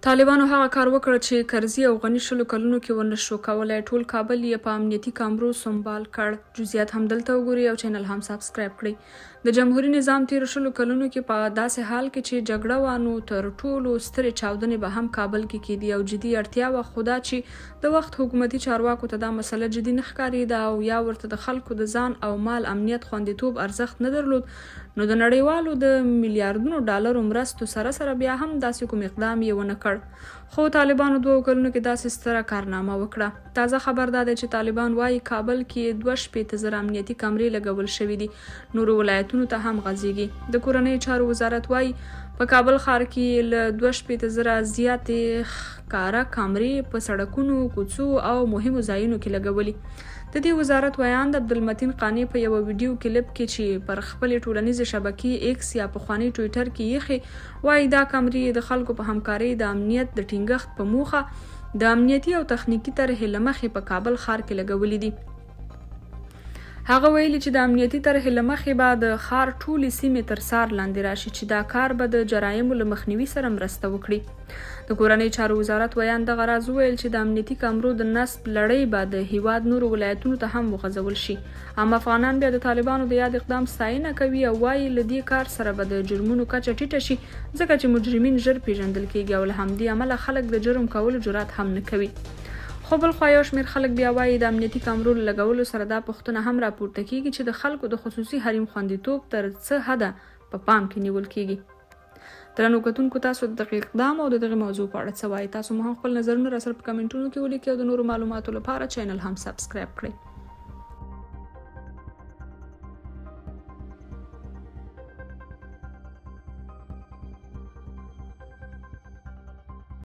طالبانو هغه کار وکړ چې کرزي او غني شلو کلونو کې ونشو کولای. ټول کابل یې په امنیتي کامرو سنبال کړ. جزئیات هم دلته وګورئ او چینل هم سابسکرایب کړئ. د جمهوریت نظام تیر شلو کلونو کې په داسې حال کې چې جګړه وانو تر ټولو سترې چاودنې به هم کابل کې کېدي او جدي اړتیا وه، خو دا چې د وخت حکومتي چارواکو ته دا مسله جدي نه ښکارېده او یا ورته د خلکو د ځان او مال امنیت خوندیتوب ارزښت نه درلود، نو د نړیوالو د میلیارډونو ډالرو مرستو سره بیا هم داسې کوم اقدام یې ونه کړ. خو طالبانو 2 کلونو کې داسې ستره کارنامه وکړه. تازه خبر دا دی چې طالبان وایي کابل کې 2.5 امنیتي کمرې لګول شوي دي. نورو ولایتونو ته هم غځېږي. د کورنۍ چارو وزارت وایي په کابل ښار کې له 2.5 زیاتې ښکاره کامرې په سړکونو، کوڅو او مهمو ځایونو کې لګولي. د دې وزارت ویاند عبدالمتین قانی په یو ویډیو کلیپ کې چې پر خپلې ټولنیزې شبکې ایکس یا پخواني ټویټر کې یخي وایي دا کمرې د خلکو په همکارۍ د امنیت د ټینګښت په موخه د امنیتي او تخنیکي طرحې له مخې په کابل ښار کې لګولې دي. هغه ویلي چې د امنیتي طرحې له مخې به د ښار ټولې سیمې تر څار لاندې راشي چې دا کار به د جرایمو له مخنیوي سره مرسته وکړي. د کورنۍ چارو وزارت ویاند دغه راز وویل چې د امنیتي کامرو د نصب لړۍ به د هیواد نورو ولایتونو ته هم وغځول شي. عام افغانان بیا د طالبانو د یاد اقدام ستاینه کوي او وایي له دې کار سره به د جرمونو کچه ټیټه شي ځکه چې مجرمین ژر پیژندل کیږي او له همدې امله خلک د جرم کولو جرأت هم نه کوي. خو بل خوا یو شمېر خلک بیا وایي د امنیتي کامرو له لګولو سره دا پوښتنه هم راپورته کیږي چې د خلکو د خصوصي حریم خوندیتوب تر څه حده په پام کې نیول کیږي. درنو کتونکو، تاسو د دغه اقدام او د دغه موضوع په اړه څه وایي؟ تاسو هم خپل نظرونه راسره په کمنټونو کې ولیکئ او د نورو معلوماتو لپاره چینل هم سابسکرایب کړئ.